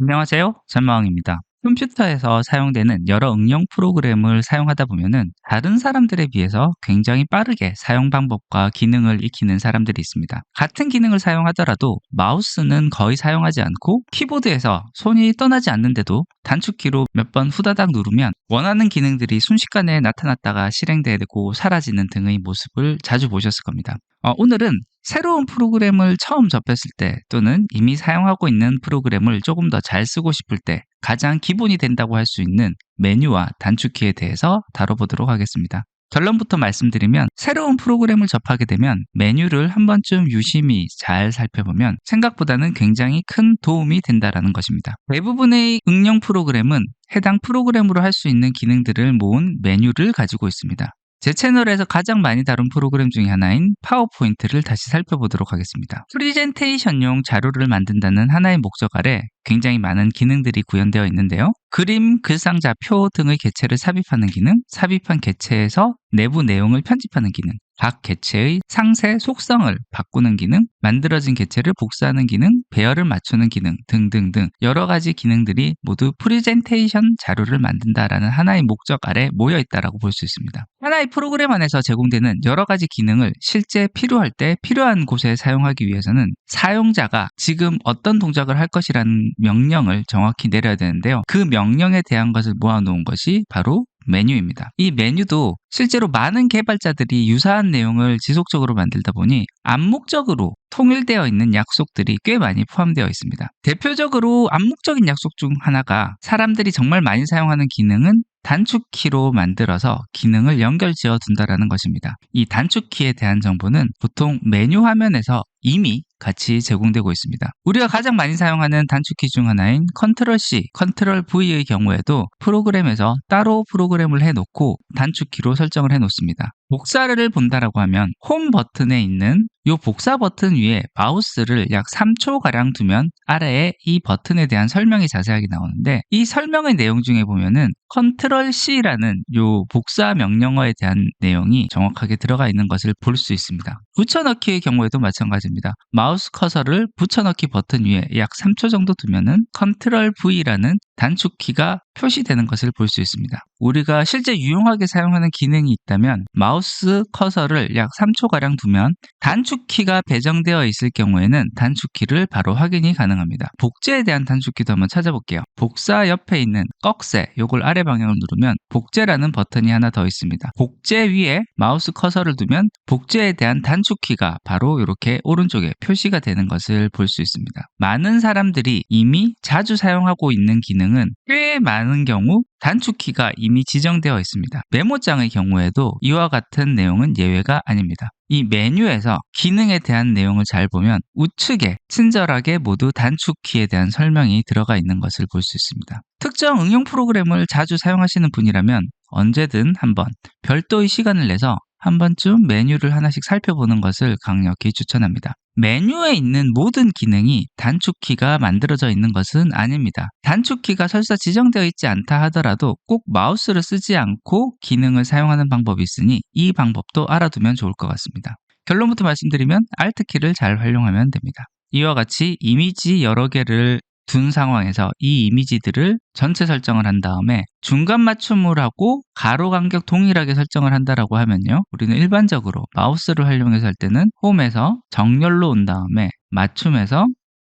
안녕하세요. 전마왕입니다. 컴퓨터에서 사용되는 여러 응용 프로그램을 사용하다 보면은 다른 사람들에 비해서 굉장히 빠르게 사용 방법과 기능을 익히는 사람들이 있습니다. 같은 기능을 사용하더라도 마우스는 거의 사용하지 않고 키보드에서 손이 떠나지 않는데도 단축키로 몇 번 후다닥 누르면 원하는 기능들이 순식간에 나타났다가 실행되고 사라지는 등의 모습을 자주 보셨을 겁니다. 오늘은 새로운 프로그램을 처음 접했을 때 또는 이미 사용하고 있는 프로그램을 조금 더 잘 쓰고 싶을 때 가장 기본이 된다고 할 수 있는 메뉴와 단축키에 대해서 다뤄보도록 하겠습니다. 결론부터 말씀드리면 새로운 프로그램을 접하게 되면 메뉴를 한 번쯤 유심히 잘 살펴보면 생각보다는 굉장히 큰 도움이 된다는 것입니다. 대부분의 응용 프로그램은 해당 프로그램으로 할 수 있는 기능들을 모은 메뉴를 가지고 있습니다. 제 채널에서 가장 많이 다룬 프로그램 중에 하나인 파워포인트를 다시 살펴보도록 하겠습니다. 프리젠테이션용 자료를 만든다는 하나의 목적 아래 굉장히 많은 기능들이 구현되어 있는데요. 그림, 글상자, 표 등의 개체를 삽입하는 기능, 삽입한 개체에서 내부 내용을 편집하는 기능, 각 개체의 상세, 속성을 바꾸는 기능, 만들어진 개체를 복사하는 기능, 배열을 맞추는 기능 등등등 여러 가지 기능들이 모두 프리젠테이션 자료를 만든다라는 하나의 목적 아래 모여 있다고 볼 수 있습니다. 하나의 프로그램 안에서 제공되는 여러 가지 기능을 실제 필요할 때 필요한 곳에 사용하기 위해서는 사용자가 지금 어떤 동작을 할 것이라는 명령을 정확히 내려야 되는데요. 그 명령에 대한 것을 모아놓은 것이 바로 메뉴입니다. 이 메뉴도 실제로 많은 개발자들이 유사한 내용을 지속적으로 만들다 보니 암묵적으로 통일되어 있는 약속들이 꽤 많이 포함되어 있습니다. 대표적으로 암묵적인 약속 중 하나가 사람들이 정말 많이 사용하는 기능은 단축키로 만들어서 기능을 연결지어 둔다는 것입니다. 이 단축키에 대한 정보는 보통 메뉴 화면에서 이미 같이 제공되고 있습니다. 우리가 가장 많이 사용하는 단축키 중 하나인 Ctrl+C, Ctrl+V의 경우에도 프로그램에서 따로 프로그램을 해놓고 단축키로 설정을 해놓습니다. 복사를 본다라고 하면 홈 버튼에 있는 이 복사 버튼 위에 마우스를 약 3초가량 두면 아래에 이 버튼에 대한 설명이 자세하게 나오는데 이 설명의 내용 중에 보면은 Ctrl+C라는 이 복사 명령어에 대한 내용이 정확하게 들어가 있는 것을 볼 수 있습니다. 붙여넣기의 경우에도 마찬가지입니다. 마우스 커서를 붙여넣기 버튼 위에 약 3초 정도 두면은 Ctrl+V라는 단축키가 표시되는 것을 볼 수 있습니다. 우리가 실제 유용하게 사용하는 기능이 있다면 마우스 커서를 약 3초가량 두면 단축키가 배정되어 있을 경우에는 단축키를 바로 확인이 가능합니다. 복제에 대한 단축키도 한번 찾아볼게요. 복사 옆에 있는 꺽쇠, 요걸 아래 방향을 누르면 복제라는 버튼이 하나 더 있습니다. 복제 위에 마우스 커서를 두면 복제에 대한 단축키가 바로 이렇게 오른쪽에 표시가 되는 것을 볼 수 있습니다. 많은 사람들이 이미 자주 사용하고 있는 기능은 꽤 많은 경우 단축키가 이미 지정되어 있습니다. 메모장의 경우에도 이와 같은 내용은 예외가 아닙니다. 이 메뉴에서 기능에 대한 내용을 잘 보면 우측에 친절하게 모두 단축키에 대한 설명이 들어가 있는 것을 볼 수 있습니다. 특정 응용 프로그램을 자주 사용하시는 분이라면 언제든 한번 별도의 시간을 내서 한 번쯤 메뉴를 하나씩 살펴보는 것을 강력히 추천합니다. 메뉴에 있는 모든 기능이 단축키가 만들어져 있는 것은 아닙니다. 단축키가 설사 지정되어 있지 않다 하더라도 꼭 마우스를 쓰지 않고 기능을 사용하는 방법이 있으니 이 방법도 알아두면 좋을 것 같습니다. 결론부터 말씀드리면 Alt키를 잘 활용하면 됩니다. 이와 같이 이미지 여러 개를 둔 상황에서 이 이미지들을 전체 설정을 한 다음에 중간 맞춤을 하고 가로 간격 동일하게 설정을 한다라고 하면요. 우리는 일반적으로 마우스를 활용해서 할 때는 홈에서 정렬로 온 다음에 맞춤에서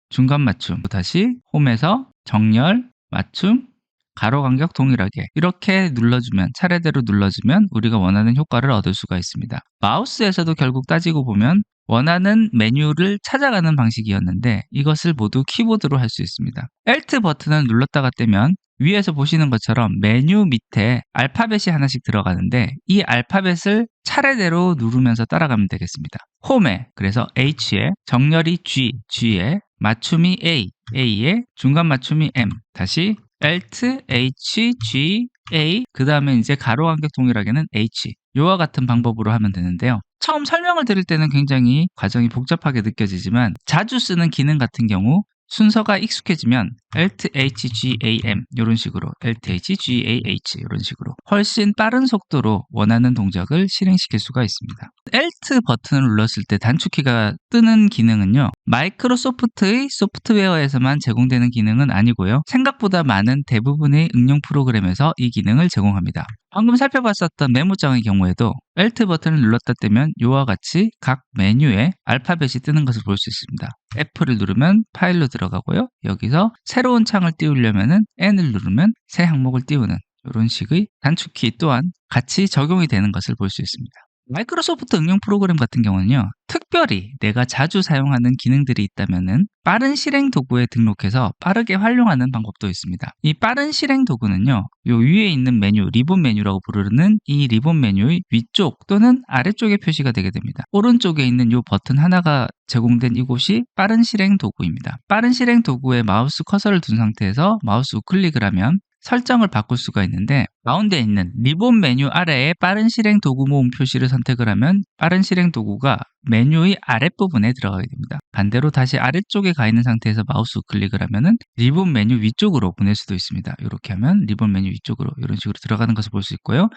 중간 맞춤, 다시 홈에서 정렬, 맞춤, 가로 간격 동일하게 이렇게 눌러주면 차례대로 눌러주면 우리가 원하는 효과를 얻을 수가 있습니다. 마우스에서도 결국 따지고 보면 원하는 메뉴를 찾아가는 방식이었는데 이것을 모두 키보드로 할 수 있습니다. Alt 버튼을 눌렀다가 떼면 위에서 보시는 것처럼 메뉴 밑에 알파벳이 하나씩 들어가는데 이 알파벳을 차례대로 누르면서 따라가면 되겠습니다. 홈에 그래서 H에 정렬이 G, G에 맞춤이 A, A에 중간 맞춤이 M 다시 Alt, H, G, A 그 다음에 이제 가로 간격 동일하게는 H 이와 같은 방법으로 하면 되는데요. 처음 설명을 드릴 때는 굉장히 과정이 복잡하게 느껴지지만 자주 쓰는 기능 같은 경우 순서가 익숙해지면 Alt H G A M 이런 식으로 Alt H G A H 이런 식으로 훨씬 빠른 속도로 원하는 동작을 실행시킬 수가 있습니다. Alt 버튼을 눌렀을 때 단축키가 뜨는 기능은요, 마이크로소프트의 소프트웨어에서만 제공되는 기능은 아니고요, 생각보다 많은 대부분의 응용 프로그램에서 이 기능을 제공합니다. 방금 살펴봤었던 메모장의 경우에도 Alt 버튼을 눌렀다 떼면 이와 같이 각 메뉴에 알파벳이 뜨는 것을 볼 수 있습니다. F를 누르면 파일로 들어가고요. 여기서 새로운 창을 띄우려면 N을 누르면 새 항목을 띄우는 이런 식의 단축키 또한 같이 적용이 되는 것을 볼 수 있습니다. 마이크로소프트 응용 프로그램 같은 경우는요, 특별히 내가 자주 사용하는 기능들이 있다면 빠른 실행 도구에 등록해서 빠르게 활용하는 방법도 있습니다. 이 빠른 실행 도구는요, 요 위에 있는 메뉴, 리본 메뉴라고 부르는 이 리본 메뉴의 위쪽 또는 아래쪽에 표시가 되게 됩니다. 오른쪽에 있는 요 버튼 하나가 제공된 이곳이 빠른 실행 도구입니다. 빠른 실행 도구에 마우스 커서를 둔 상태에서 마우스 우클릭을 하면 설정을 바꿀 수가 있는데, 가운데 있는 리본 메뉴 아래에 빠른 실행 도구 모음 표시를 선택을 하면 빠른 실행 도구가 메뉴의 아랫부분에 들어가게 됩니다. 반대로 다시 아래쪽에 가 있는 상태에서 마우스 우클릭을 하면 리본 메뉴 위쪽으로 보낼 수도 있습니다. 이렇게 하면 리본 메뉴 위쪽으로 이런 식으로 들어가는 것을 볼 수 있고요.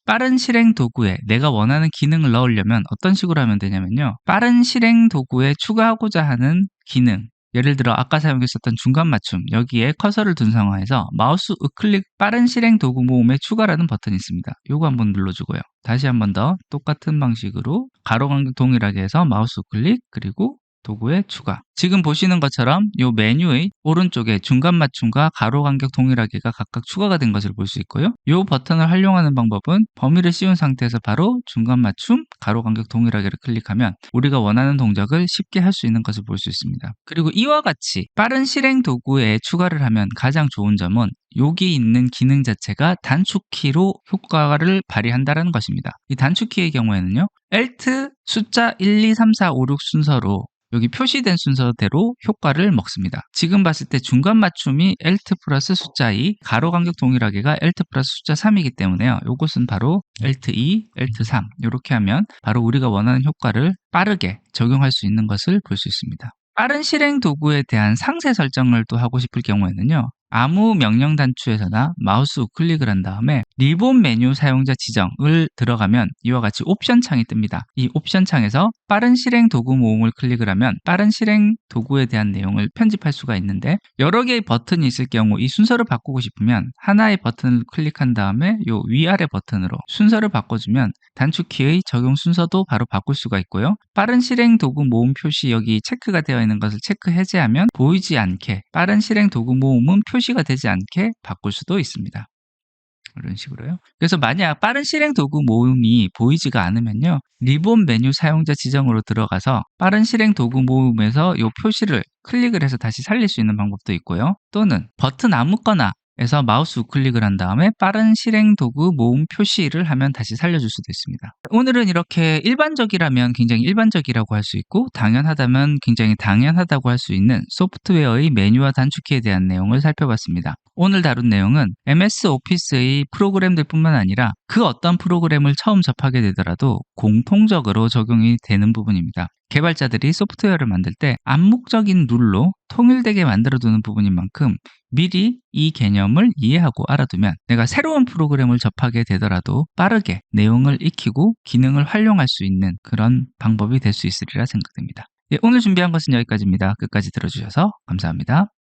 빠른 실행 도구에 내가 원하는 기능을 넣으려면 어떤 식으로 하면 되냐면요, 빠른 실행 도구에 추가하고자 하는 기능, 예를 들어 아까 사용했었던 중간 맞춤, 여기에 커서를 둔 상황에서 마우스 우클릭 빠른 실행 도구 모음에 추가라는 버튼이 있습니다. 요거 한번 눌러주고요. 다시 한번 더 똑같은 방식으로 가로 간격 동일하게 해서 마우스 우클릭 그리고 도구에 추가. 지금 보시는 것처럼 이 메뉴의 오른쪽에 중간 맞춤과 가로 간격 동일하게가 각각 추가가 된 것을 볼 수 있고요. 이 버튼을 활용하는 방법은 범위를 씌운 상태에서 바로 중간 맞춤, 가로 간격 동일하게를 클릭하면 우리가 원하는 동작을 쉽게 할 수 있는 것을 볼 수 있습니다. 그리고 이와 같이 빠른 실행 도구에 추가를 하면 가장 좋은 점은 여기 있는 기능 자체가 단축키로 효과를 발휘한다는 것입니다. 이 단축키의 경우에는요, Alt 숫자 1, 2, 3, 4, 5, 6 순서로 여기 표시된 순서대로 효과를 먹습니다. 지금 봤을 때 중간 맞춤이 Alt 플러스 숫자 2, 가로 간격 동일하게가 Alt 플러스 숫자 3이기 때문에요. 이것은 바로 Alt 2, Alt 3 이렇게 하면 바로 우리가 원하는 효과를 빠르게 적용할 수 있는 것을 볼 수 있습니다. 빠른 실행 도구에 대한 상세 설정을 또 하고 싶을 경우에는요, 아무 명령 단추에서나 마우스 우클릭을 한 다음에 리본 메뉴 사용자 지정을 들어가면 이와 같이 옵션 창이 뜹니다. 이 옵션 창에서 빠른 실행 도구 모음을 클릭을 하면 빠른 실행 도구에 대한 내용을 편집할 수가 있는데, 여러 개의 버튼이 있을 경우 이 순서를 바꾸고 싶으면 하나의 버튼을 클릭한 다음에 이 위아래 버튼으로 순서를 바꿔주면 단축키의 적용 순서도 바로 바꿀 수가 있고요. 빠른 실행 도구 모음 표시 여기 체크가 되어 있는 것을 체크 해제하면 보이지 않게 빠른 실행 도구 모음은 표시가 되지 않게 바꿀 수도 있습니다. 이런 식으로요. 그래서 만약 빠른 실행 도구 모음이 보이지가 않으면요, 리본 메뉴 사용자 지정으로 들어가서 빠른 실행 도구 모음에서 이 표시를 클릭을 해서 다시 살릴 수 있는 방법도 있고요. 또는 버튼 아무거나 에서 마우스 우클릭을 한 다음에 빠른 실행 도구 모음 표시를 하면 다시 살려줄 수도 있습니다. 오늘은 이렇게 일반적이라면 굉장히 일반적이라고 할 수 있고 당연하다면 굉장히 당연하다고 할 수 있는 소프트웨어의 메뉴와 단축키에 대한 내용을 살펴봤습니다. 오늘 다룬 내용은 MS 오피스의 프로그램들 뿐만 아니라 그 어떤 프로그램을 처음 접하게 되더라도 공통적으로 적용이 되는 부분입니다. 개발자들이 소프트웨어를 만들 때 암묵적인 룰로 통일되게 만들어두는 부분인 만큼 미리 이 개념을 이해하고 알아두면 내가 새로운 프로그램을 접하게 되더라도 빠르게 내용을 익히고 기능을 활용할 수 있는 그런 방법이 될 수 있으리라 생각됩니다. 예, 오늘 준비한 것은 여기까지입니다. 끝까지 들어주셔서 감사합니다.